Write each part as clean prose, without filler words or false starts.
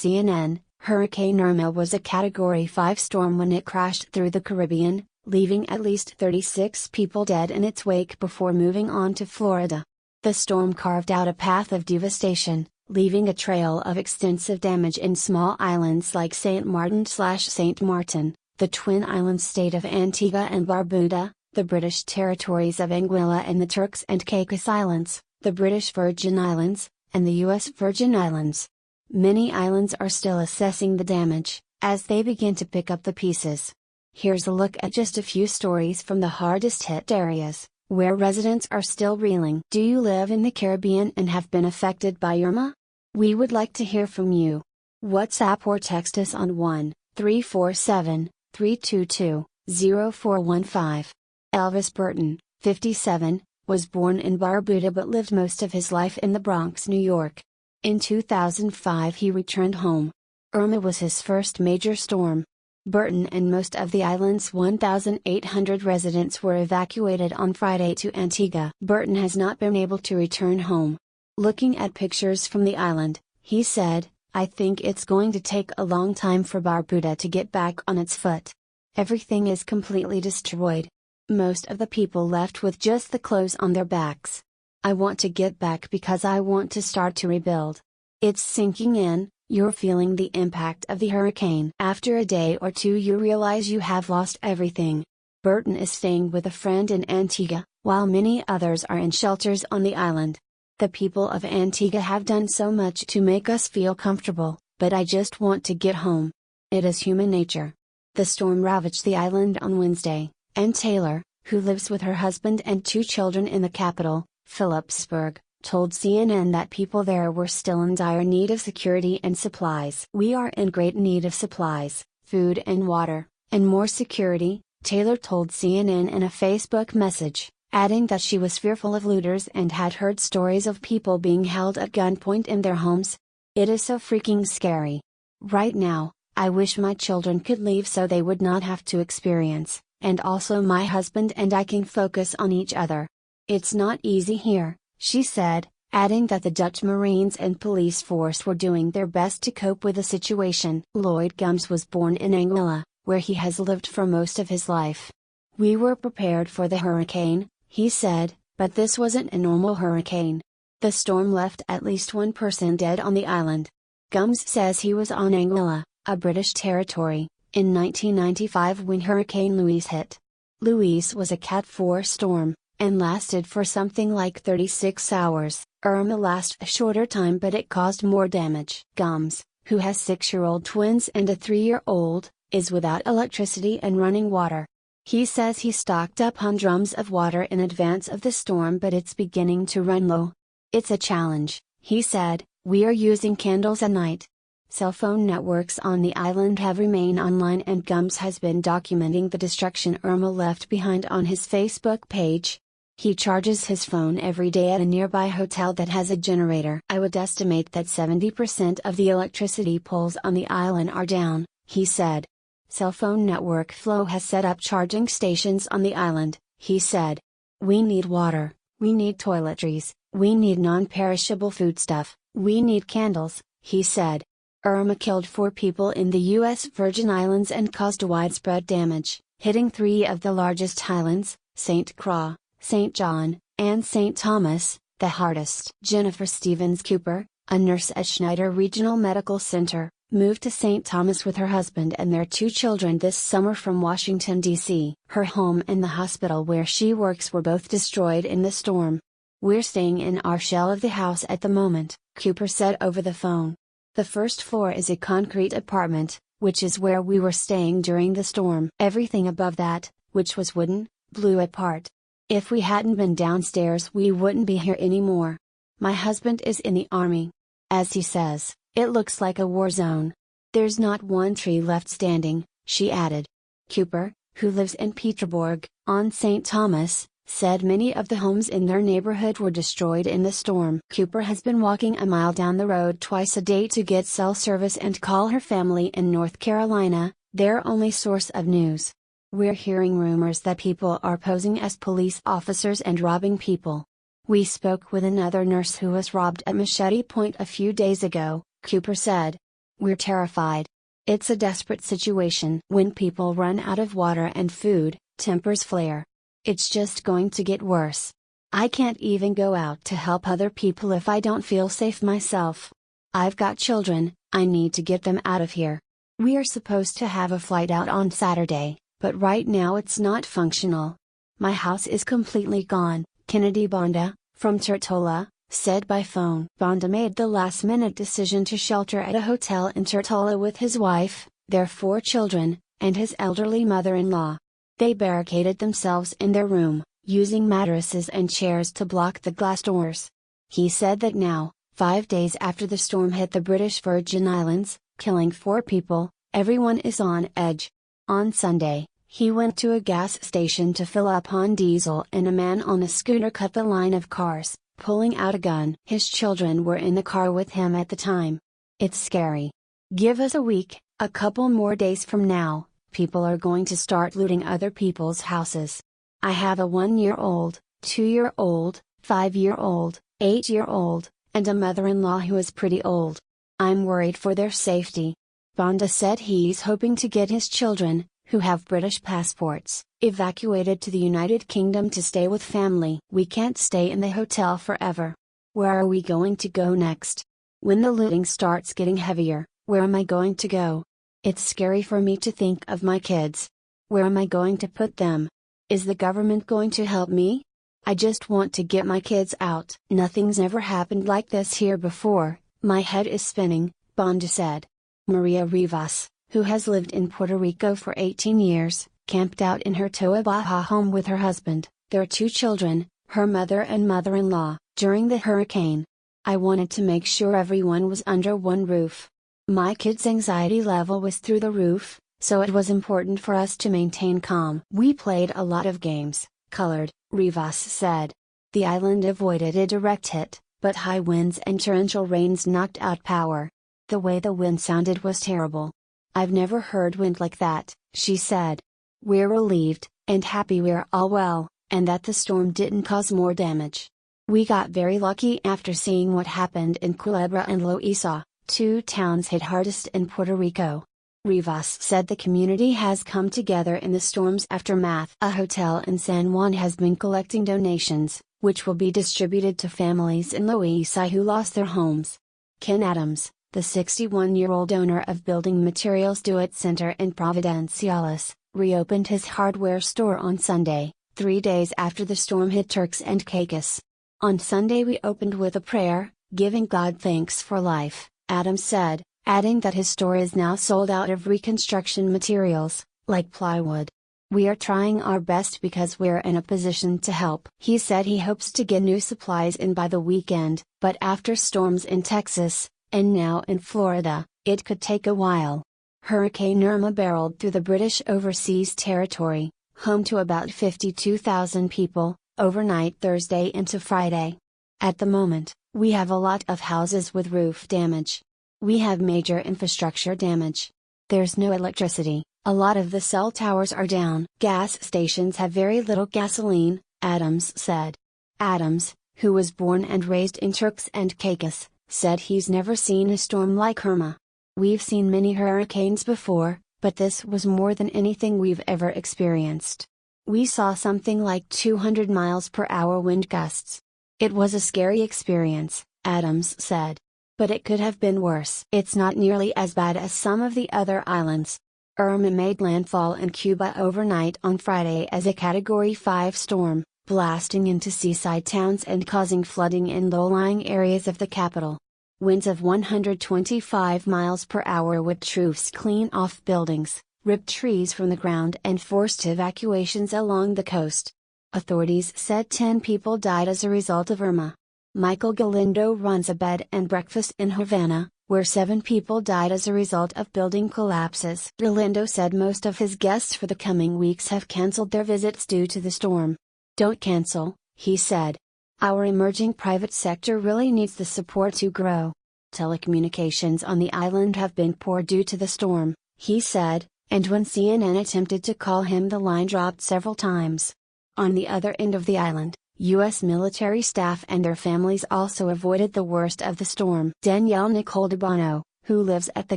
CNN, Hurricane Irma was a Category 5 storm when it crashed through the Caribbean, leaving at least 36 people dead in its wake before moving on to Florida. The storm carved out a path of devastation, leaving a trail of extensive damage in small islands like St. Martin/St. Martin, the twin island state of Antigua and Barbuda, the British territories of Anguilla and the Turks and Caicos Islands, the British Virgin Islands, and the U.S. Virgin Islands. Many islands are still assessing the damage, as they begin to pick up the pieces. Here's a look at just a few stories from the hardest hit areas, where residents are still reeling. Do you live in the Caribbean and have been affected by Irma? We would like to hear from you. WhatsApp or text us on 1-347-322-0415. Elvis Burton, 57, was born in Barbuda but lived most of his life in the Bronx, New York. In 2005 he returned home. Irma was his first major storm. Burton and most of the island's 1,800 residents were evacuated on Friday to Antigua. Burton has not been able to return home. Looking at pictures from the island, he said, "I think it's going to take a long time for Barbuda to get back on its foot. Everything is completely destroyed. Most of the people left with just the clothes on their backs. I want to get back because I want to start to rebuild. It's sinking in, you're feeling the impact of the hurricane. After a day or two you realize you have lost everything." Burton is staying with a friend in Antigua, while many others are in shelters on the island. "The people of Antigua have done so much to make us feel comfortable, but I just want to get home. It is human nature." The storm ravaged the island on Wednesday, and Taylor, who lives with her husband and 2 children in the capital, Phillipsburg, told CNN that people there were still in dire need of security and supplies. "We are in great need of supplies, food and water, and more security," Taylor told CNN in a Facebook message, adding that she was fearful of looters and had heard stories of people being held at gunpoint in their homes. "It is so freaking scary. Right now, I wish my children could leave so they would not have to experience, and also my husband and I can focus on each other. It's not easy here," she said, adding that the Dutch Marines and police force were doing their best to cope with the situation. Lloyd Gumbs was born in Anguilla, where he has lived for most of his life. "We were prepared for the hurricane," he said, "but this wasn't a normal hurricane. The storm left at least 1 person dead on the island." Gumbs says he was on Anguilla, a British territory, in 1995 when Hurricane Louise hit. Louise was a Cat 4 storm, and lasted for something like 36 hours. Irma lasted a shorter time but it caused more damage. Gumbs, who has 6-year-old twins and a 3-year-old, is without electricity and running water. He says he stocked up on drums of water in advance of the storm but it's beginning to run low. "It's a challenge," he said. "We are using candles at night." Cell phone networks on the island have remained online and Gumbs has been documenting the destruction Irma left behind on his Facebook page. He charges his phone every day at a nearby hotel that has a generator. "I would estimate that 70% of the electricity poles on the island are down," he said. Cell phone network Flow has set up charging stations on the island, he said. "We need water, we need toiletries, we need non-perishable foodstuff, we need candles," he said. Irma killed 4 people in the U.S. Virgin Islands and caused widespread damage, hitting 3 of the largest islands, St. Croix, St. John, and St. Thomas, the hardest. Jennifer Stevens Cooper, a nurse at Schneider Regional Medical Center, moved to St. Thomas with her husband and their 2 children this summer from Washington, D.C. Her home and the hospital where she works were both destroyed in the storm. "We're staying in our shell of the house at the moment," Cooper said over the phone. "The first floor is a concrete apartment, which is where we were staying during the storm. Everything above that, which was wooden, blew apart. If we hadn't been downstairs we wouldn't be here anymore. My husband is in the army. As he says, it looks like a war zone. There's not one tree left standing," she added. Cooper, who lives in Peterborg, on St. Thomas, said many of the homes in their neighborhood were destroyed in the storm. Cooper has been walking a mile down the road twice a day to get cell service and call her family in North Carolina, their only source of news. "We're hearing rumors that people are posing as police officers and robbing people. We spoke with another nurse who was robbed at Machete Point a few days ago," Cooper said. We're terrified. It's a desperate situation. When people run out of water and food, tempers flare. It's just going to get worse. I can't even go out to help other people if I don't feel safe myself. I've got children, I need to get them out of here. We are supposed to have a flight out on Saturday, but right now it's not functional. My house is completely gone, Kennedy Bonda, from Tortola, said by phone. Bonda made the last-minute decision to shelter at a hotel in Tortola with his wife, their 4 children, and his elderly mother-in-law. They barricaded themselves in their room, using mattresses and chairs to block the glass doors. He said that now, 5 days after the storm hit the British Virgin Islands, killing 4 people, everyone is on edge. On Sunday, he went to a gas station to fill up on diesel and a man on a scooter cut the line of cars, pulling out a gun. His children were in the car with him at the time. It's scary. Give us a week, a couple more days from now, people are going to start looting other people's houses. I have a 1-year-old, 2-year-old, 5-year-old, 8-year-old, and a mother-in-law who is pretty old. I'm worried for their safety. Bonda said he's hoping to get his children, who have British passports, evacuated to the United Kingdom to stay with family. We can't stay in the hotel forever. Where are we going to go next? When the looting starts getting heavier, where am I going to go? It's scary for me to think of my kids. Where am I going to put them? Is the government going to help me? I just want to get my kids out. Nothing's ever happened like this here before, my head is spinning, Bonda said. Maria Rivas, who has lived in Puerto Rico for 18 years, camped out in her Toa Baja home with her husband, their 2 children, her mother and mother-in-law, during the hurricane. I wanted to make sure everyone was under one roof. My kids' anxiety level was through the roof, so it was important for us to maintain calm. We played a lot of games, colored, Rivas said. The island avoided a direct hit, but high winds and torrential rains knocked out power. The way the wind sounded was terrible. I've never heard wind like that, she said. We're relieved, and happy we're all well, and that the storm didn't cause more damage. We got very lucky after seeing what happened in Culebra and Loíza, 2 towns hit hardest in Puerto Rico. Rivas said the community has come together in the storm's aftermath. A hotel in San Juan has been collecting donations, which will be distributed to families in Loíza who lost their homes. Ken Adams, the 61-year-old owner of Building Materials Do-It Center in Providenciales, reopened his hardware store on Sunday, 3 days after the storm hit Turks and Caicos. On Sunday we opened with a prayer, giving God thanks for life, Adams said, adding that his store is now sold out of reconstruction materials, like plywood. We are trying our best because we're in a position to help. He said he hopes to get new supplies in by the weekend, but after storms in Texas, and now in Florida, it could take a while. Hurricane Irma barreled through the British overseas territory, home to about 52,000 people, overnight Thursday into Friday. At the moment, we have a lot of houses with roof damage. We have major infrastructure damage. There's no electricity, a lot of the cell towers are down. Gas stations have very little gasoline, Adams said. Adams, who was born and raised in Turks and Caicos, said he's never seen a storm like Irma. We've seen many hurricanes before, but this was more than anything we've ever experienced. We saw something like 200 miles per hour wind gusts. It was a scary experience, Adams said. But it could have been worse. It's not nearly as bad as some of the other islands. Irma made landfall in Cuba overnight on Friday as a Category 5 storm, blasting into seaside towns and causing flooding in low-lying areas of the capital. Winds of 125 miles per hour would troops clean off buildings, rip trees from the ground and forced evacuations along the coast. Authorities said 10 people died as a result of Irma. Michael Galindo runs a bed and breakfast in Havana, where 7 people died as a result of building collapses. Galindo said most of his guests for the coming weeks have cancelled their visits due to the storm. Don't cancel, he said. Our emerging private sector really needs the support to grow. Telecommunications on the island have been poor due to the storm, he said, and when CNN attempted to call him the line dropped several times. On the other end of the island, U.S. military staff and their families also avoided the worst of the storm. Danielle Nicole DeBono, who lives at the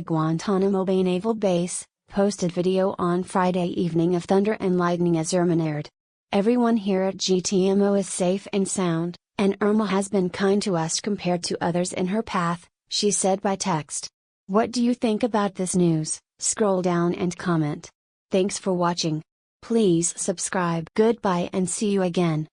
Guantanamo Bay Naval Base, posted video on Friday evening of thunder and lightning as Irma aired. "Everyone here at GTMO is safe and sound, and Irma has been kind to us compared to others in her path," she said by text. What do you think about this news? Scroll down and comment. Thanks for watching. Please subscribe. Goodbye and see you again.